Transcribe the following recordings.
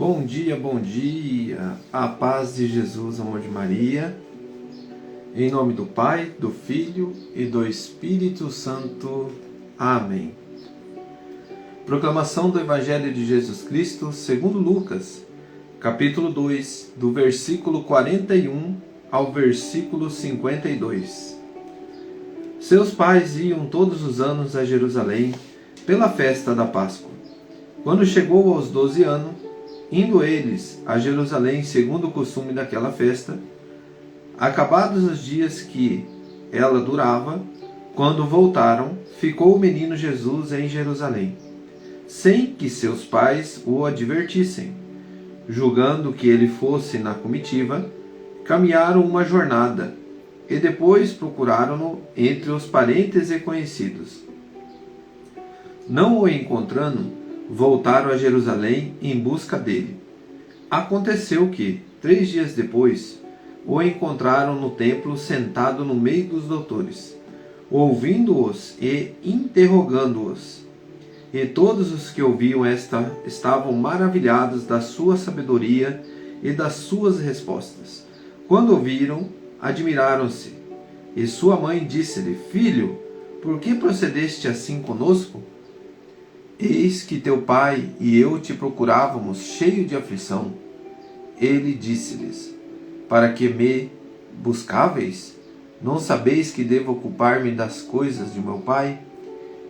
bom dia, a paz de Jesus, amor de Maria, em nome do Pai, do Filho e do Espírito Santo. Amém. Proclamação do Evangelho de Jesus Cristo segundo Lucas, capítulo 2, do versículo 41 ao versículo 52. Seus pais iam todos os anos a Jerusalém pela festa da Páscoa. Quando chegou aos 12 anos, indo eles a Jerusalém segundo o costume daquela festa, acabados os dias que ela durava, quando voltaram, ficou o menino Jesus em Jerusalém, sem que seus pais o advertissem. Julgando que ele fosse na comitiva, caminharam uma jornada, e depois procuraram-no entre os parentes e conhecidos. Não o encontrando, voltaram a Jerusalém em busca dele. Aconteceu que, 3 dias depois, o encontraram no templo sentado no meio dos doutores, ouvindo-os e interrogando-os. E todos os que ouviam estavam maravilhados da sua sabedoria e das suas respostas. Quando ouviram, admiraram-se. E sua mãe disse-lhe: Filho, por que procedeste assim conosco? Eis que teu pai e eu te procurávamos cheio de aflição. Ele disse-lhes: Para que me buscáveis? Não sabeis que devo ocupar-me das coisas de meu pai?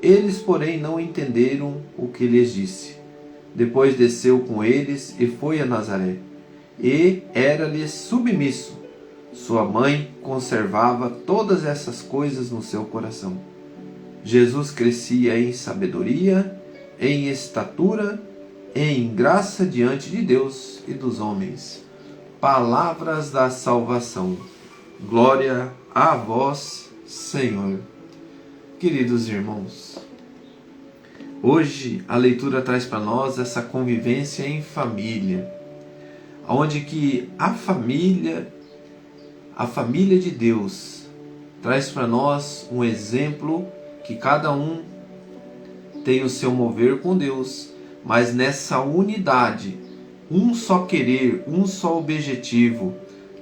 Eles, porém, não entenderam o que lhes disse. Depois desceu com eles e foi a Nazaré, e era-lhes submisso. Sua mãe conservava todas essas coisas no seu coração. Jesus crescia em sabedoria, em estatura, em graça diante de Deus e dos homens. Palavras da salvação. Glória a vós, Senhor. Queridos irmãos, hoje a leitura traz para nós essa convivência em família, onde que a família de Deus traz para nós um exemplo que cada um tem o seu mover com Deus, mas nessa unidade, um só querer, um só objetivo,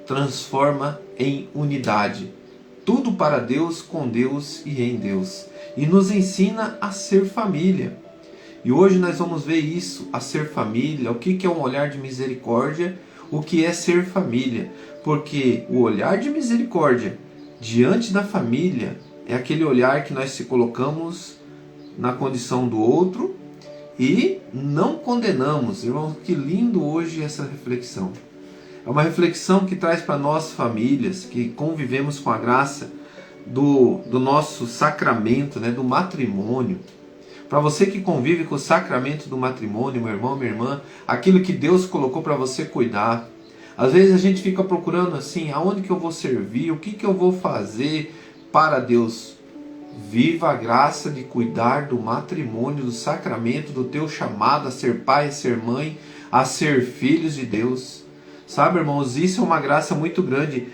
transforma em unidade. Tudo para Deus, com Deus e em Deus. E nos ensina a ser família. E hoje nós vamos ver isso, a ser família, o que é um olhar de misericórdia, o que é ser família. Porque o olhar de misericórdia diante da família é aquele olhar que nós se colocamos na condição do outro e não condenamos. Irmãos, que lindo hoje essa reflexão. É uma reflexão que traz para nós famílias que convivemos com a graça do nosso sacramento, do matrimônio. Para você que convive com o sacramento do matrimônio, meu irmão, minha irmã, aquilo que Deus colocou para você cuidar. Às vezes a gente fica procurando assim, aonde que eu vou servir, o que eu vou fazer para Deus. Viva a graça de cuidar do matrimônio, do sacramento, do teu chamado a ser pai, a ser mãe, a ser filhos de Deus. Sabe, irmãos, isso é uma graça muito grande.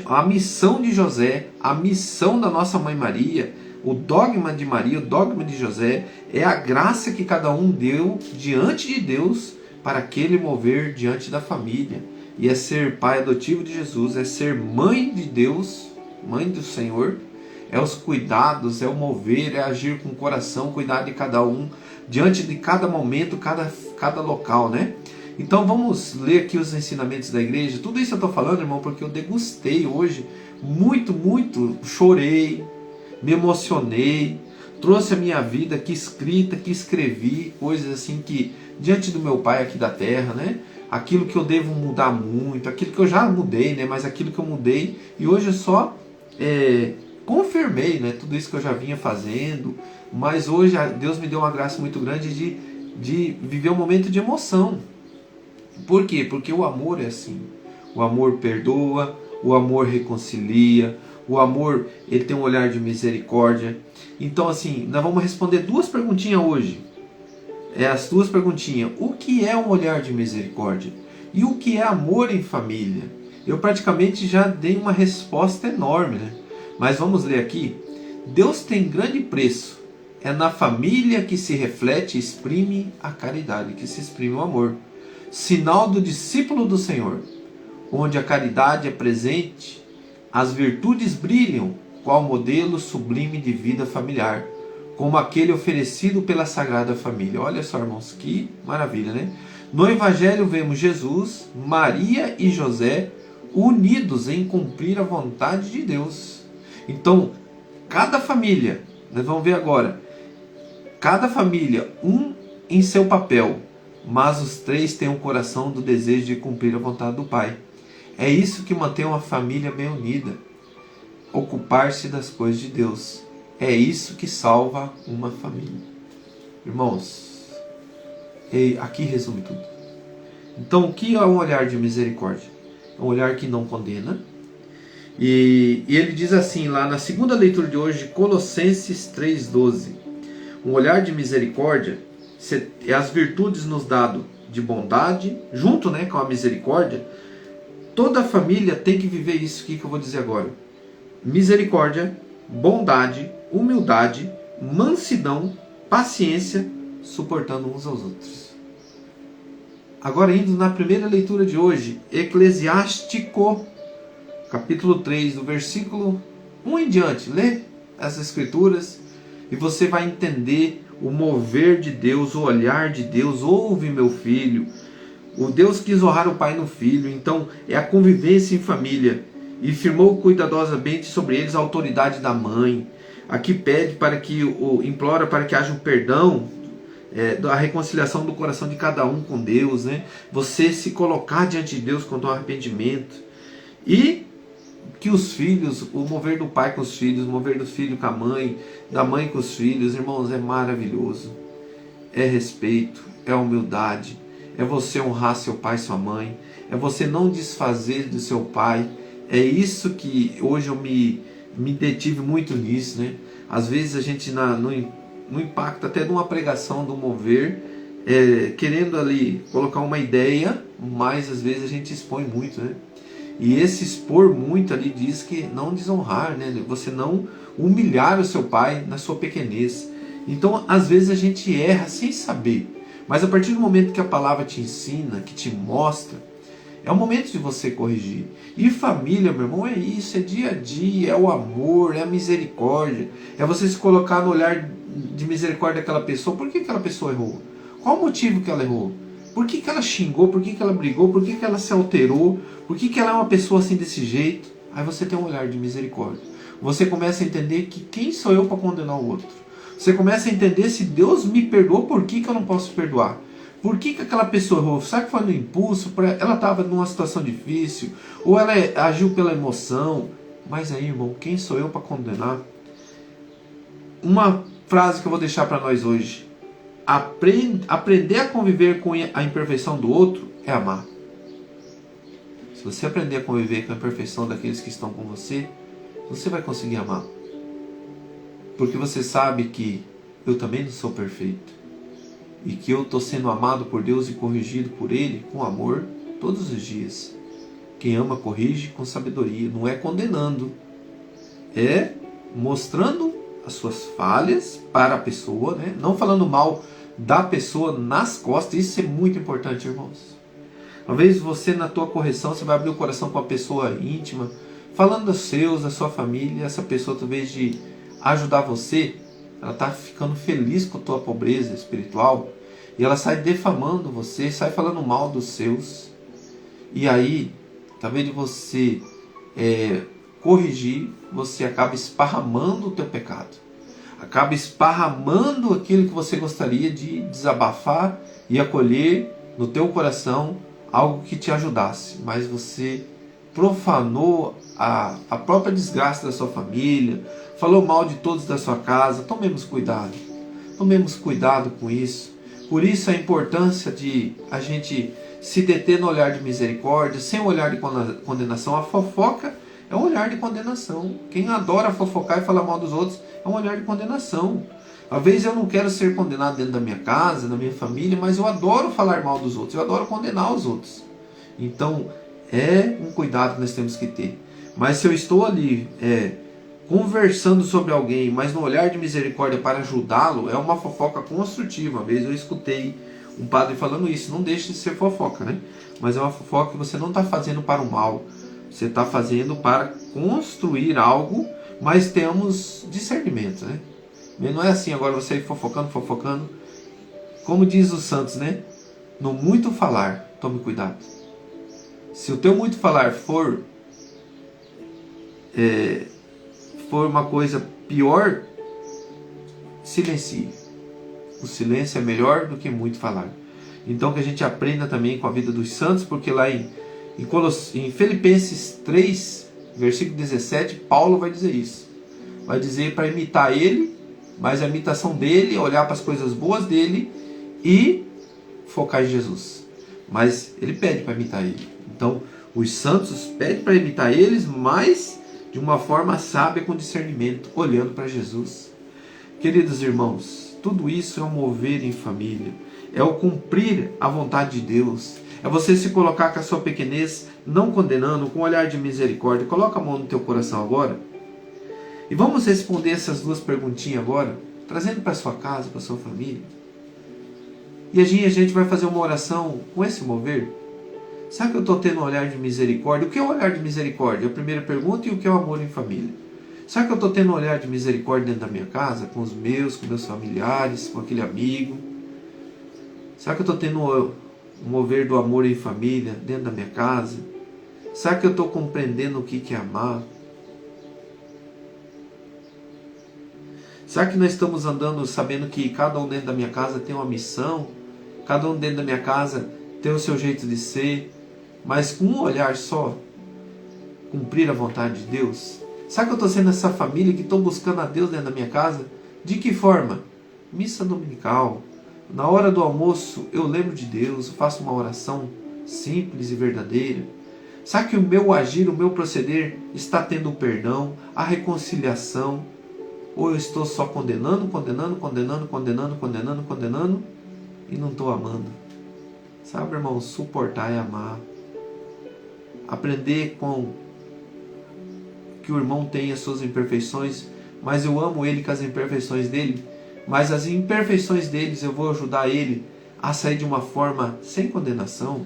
A missão de José, a missão da nossa mãe Maria, o dogma de Maria, o dogma de José, é a graça que cada um deu diante de Deus para aquele mover diante da família. E é ser pai adotivo de Jesus, é ser mãe de Deus, mãe do Senhor, é os cuidados, é o mover, é agir com o coração, cuidar de cada um, diante de cada momento, cada local, Então vamos ler aqui os ensinamentos da igreja. Tudo isso eu estou falando, irmão, porque eu degustei hoje, muito, chorei, me emocionei, trouxe a minha vida aqui escrita, que escrevi, coisas assim que, diante do meu Pai aqui da terra, aquilo que eu devo mudar muito, aquilo que eu já mudei, mas aquilo que eu mudei, e hoje eu só confirmei, tudo isso que eu já vinha fazendo, mas hoje Deus me deu uma graça muito grande de viver um momento de emoção. Por quê? Porque o amor é assim. O amor perdoa, o amor reconcilia, o amor ele tem um olhar de misericórdia. Então assim, nós vamos responder 2 perguntinhas hoje. As 2 perguntinhas. O que é um olhar de misericórdia? E o que é amor em família? Eu praticamente já dei uma resposta enorme, Mas vamos ler aqui. Deus tem grande preço É na família que se reflete e exprime a caridade, que se exprime o amor. Sinal do discípulo do Senhor. Onde a caridade é presente, as virtudes brilham, qual modelo sublime de vida familiar, como aquele oferecido pela Sagrada Família. Olha só, irmãos, que maravilha, né? No Evangelho vemos Jesus, Maria e José unidos em cumprir a vontade de Deus. Então, cada família, nós vamos ver agora, cada família, um em seu papel, mas os três têm um coração do desejo de cumprir a vontade do Pai. É isso que mantém uma família bem unida. Ocupar-se das coisas de Deus. É isso que salva uma família. Irmãos, aqui resume tudo. Então, o que é um olhar de misericórdia? É um olhar que não condena. E ele diz assim, lá na segunda leitura de hoje, Colossenses 3,12. Um olhar de misericórdia é as virtudes nos dado de bondade, junto, né, com a misericórdia. Toda a família tem que viver isso aqui que eu vou dizer agora. Misericórdia, bondade, humildade, mansidão, paciência, suportando uns aos outros. Agora, indo na primeira leitura de hoje, Eclesiástico, capítulo 3, do versículo 1 em diante. Lê as escrituras e você vai entender o mover de Deus, o olhar de Deus. Ouve, meu filho. O Deus quis honrar o pai no filho, então é a convivência em família. E firmou cuidadosamente sobre eles a autoridade da mãe. Aqui pede para que, implora para que haja um perdão, a reconciliação do coração de cada um com Deus, né? Você se colocar diante de Deus com o arrependimento. E que os filhos, o mover do pai com os filhos, o mover do filho com a mãe, da mãe com os filhos, irmãos, é maravilhoso. É respeito, é humildade. É você honrar seu pai e sua mãe. É você não desfazer do seu pai. É isso que hoje eu me detive muito nisso, né? Às vezes a gente no impacto até de uma pregação, do mover, querendo ali colocar uma ideia, mas às vezes a gente expõe muito, né? E esse expor muito ali diz que não desonrar, né? Você não humilhar o seu pai na sua pequenez. Então às vezes a gente erra sem saber. Mas a partir do momento que a palavra te ensina, que te mostra, é o momento de você corrigir. E família, meu irmão, é isso, é dia a dia, é o amor, é a misericórdia. É você se colocar no olhar de misericórdia daquela pessoa. Por que aquela pessoa errou? Qual o motivo que ela errou? Por que ela xingou? Por que ela brigou? Por que ela se alterou? Por que ela é uma pessoa assim desse jeito? Aí você tem um olhar de misericórdia. Você começa a entender que quem sou eu para condenar o outro? Você começa a entender, se Deus me perdoou, por que eu não posso perdoar? Por que aquela pessoa errou? Será que foi no impulso? Ela estava numa situação difícil? Ou ela agiu pela emoção? Mas aí, irmão, quem sou eu para condenar? Uma frase que eu vou deixar para nós hoje. Aprender a conviver com a imperfeição do outro é amar. Se você aprender a conviver com a imperfeição daqueles que estão com você, você vai conseguir amar. Porque você sabe que eu também não sou perfeito. E que eu estou sendo amado por Deus e corrigido por Ele com amor todos os dias. Quem ama corrige com sabedoria. Não é condenando. É mostrando as suas falhas para a pessoa, né? Não falando mal da pessoa nas costas. Isso é muito importante, irmãos. Talvez você, na tua correção, você vai abrir o coração com a pessoa íntima, falando dos seus, da sua família. Essa pessoa, talvez de ajudar você, ela está ficando feliz com a tua pobreza espiritual e ela sai defamando você, sai falando mal dos seus. E aí, talvez de você corrigir, você acaba esparramando o teu pecado, acaba esparramando aquilo que você gostaria de desabafar e acolher no teu coração algo que te ajudasse, mas você profanou a própria desgraça da sua família, falou mal de todos da sua casa. Tomemos cuidado com isso. Por isso a importância de a gente se deter no olhar de misericórdia, sem um olhar de condenação. A fofoca é um olhar de condenação. Quem adora fofocar e falar mal dos outros é um olhar de condenação. Às vezes eu não quero ser condenado dentro da minha casa, da minha família, mas eu adoro falar mal dos outros, eu adoro condenar os outros. Então é um cuidado que nós temos que ter. Mas se eu estou ali conversando sobre alguém, mas no olhar de misericórdia para ajudá-lo, é uma fofoca construtiva. Uma vez eu escutei um padre falando isso. Não deixe de ser fofoca, né? Mas é uma fofoca que você não está fazendo para o mal. Você está fazendo para construir algo, mas temos discernimento, né? Não é assim, agora você ir fofocando, fofocando. Como diz os santos, né? No muito falar, tome cuidado. Se o teu muito falar for uma coisa pior, silencie. O silêncio é melhor do que muito falar. Então que a gente aprenda também com a vida dos santos, porque lá em Filipenses 3, versículo 17, Paulo vai dizer isso. Vai dizer para imitar ele, mas a imitação dele é olhar para as coisas boas dele e focar em Jesus. Mas ele pede para imitar ele. Então, os santos pedem para imitar eles, mas de uma forma sábia, com discernimento, olhando para Jesus. Queridos irmãos, tudo isso é um mover em família. É o cumprir a vontade de Deus. É você se colocar com a sua pequenez, não condenando, com um olhar de misericórdia. Coloca a mão no teu coração agora. E vamos responder essas duas perguntinhas agora, trazendo para a sua casa, para a sua família. E a gente vai fazer uma oração com esse mover. Será que eu estou tendo um olhar de misericórdia? O que é o olhar de misericórdia? A primeira pergunta. E o que é o amor em família? Será que eu estou tendo um olhar de misericórdia dentro da minha casa? Com os meus, com meus familiares, com aquele amigo? Será que eu estou tendo um mover do amor em família dentro da minha casa? Será que eu estou compreendendo o que é amar? Será que nós estamos andando sabendo que cada um dentro da minha casa tem uma missão? Cada um dentro da minha casa tem o seu jeito de ser, mas com um olhar só, cumprir a vontade de Deus? Será que eu estou sendo essa família que estou buscando a Deus dentro da minha casa? De que forma? Missa dominical. Na hora do almoço eu lembro de Deus, eu faço uma oração simples e verdadeira. Será que o meu agir, o meu proceder está tendo o perdão, a reconciliação? Ou eu estou só condenando e não estou amando? Sabe, irmão, suportar é amar. Aprender com que o irmão tem as suas imperfeições, mas eu amo ele com as imperfeições dele, mas as imperfeições deles eu vou ajudar ele a sair de uma forma sem condenação.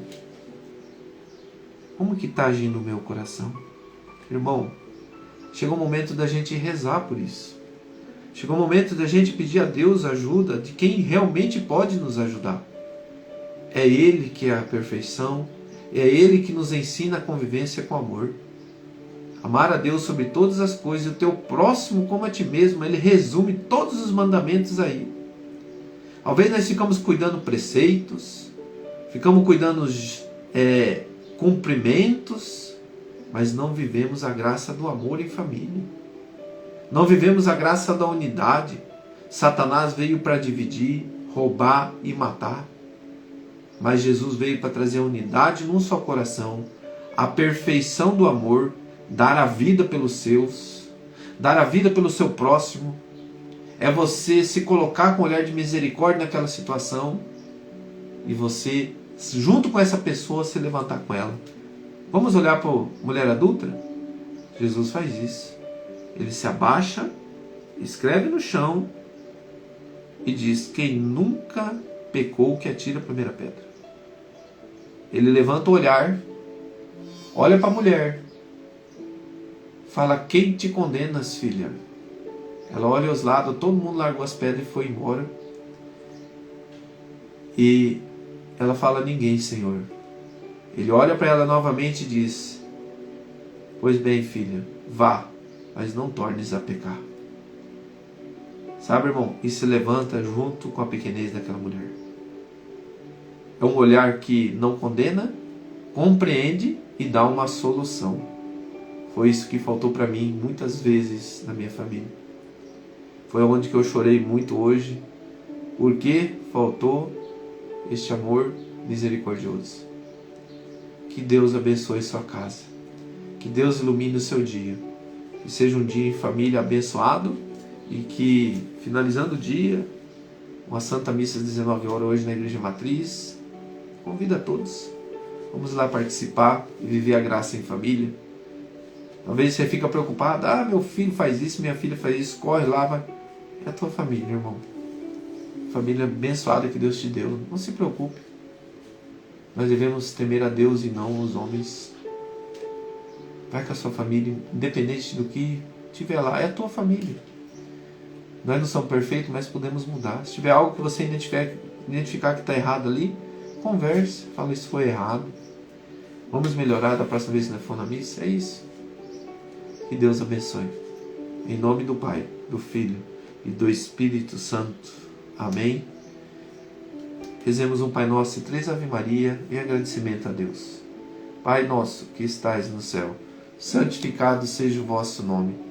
Como que está agindo o meu coração? Irmão, chegou o momento da gente rezar por isso. Chegou o momento da gente pedir a Deus ajuda de quem realmente pode nos ajudar. É Ele que é a perfeição, é Ele que nos ensina a convivência com amor. Amar a Deus sobre todas as coisas e o teu próximo como a ti mesmo. Ele resume todos os mandamentos aí. Talvez nós ficamos cuidando preceitos, ficamos cuidando cumprimentos, mas não vivemos a graça do amor em família. Não vivemos a graça da unidade. Satanás veio para dividir, roubar e matar. Mas Jesus veio para trazer a unidade num só coração, a perfeição do amor, dar a vida pelos seus, dar a vida pelo seu próximo. É você se colocar com um olhar de misericórdia naquela situação e você, junto com essa pessoa, se levantar com ela. Vamos olhar para a mulher adulta? Jesus faz isso. Ele se abaixa, escreve no chão e diz: quem nunca pecou que atire a primeira pedra. Ele levanta o olhar, olha para a mulher, fala: quem te condenas, filha? Ela olha aos lados, todo mundo largou as pedras e foi embora. E ela fala: ninguém, Senhor. Ele olha para ela novamente e diz: pois bem, filha, vá, mas não tornes a pecar. Sabe, irmão, e se levanta junto com a pequenez daquela mulher. É um olhar que não condena, compreende e dá uma solução. Foi isso que faltou para mim muitas vezes na minha família. Foi onde que eu chorei muito hoje, porque faltou este amor misericordioso. Que Deus abençoe sua casa. Que Deus ilumine o seu dia. Que seja um dia em família abençoado e que, finalizando o dia, uma Santa Missa às 19 horas hoje na Igreja Matriz, convido a todos. Vamos lá participar e viver a graça em família. Talvez você fica preocupado, meu filho faz isso, minha filha faz isso, corre lá, vai. É a tua família, irmão. Família abençoada que Deus te deu. Não se preocupe. Nós devemos temer a Deus e não os homens. Vai com a sua família, independente do que tiver lá, é a tua família. Nós não somos perfeitos, mas podemos mudar. Se tiver algo que você identificar que está errado ali, converse, fala isso foi errado. Vamos melhorar da próxima vez que nós for na missa? É isso. Que Deus abençoe. Em nome do Pai, do Filho e do Espírito Santo. Amém. Rezemos um Pai Nosso e 3 Ave Maria em agradecimento a Deus. Pai nosso que estais no céu, santificado seja o vosso nome.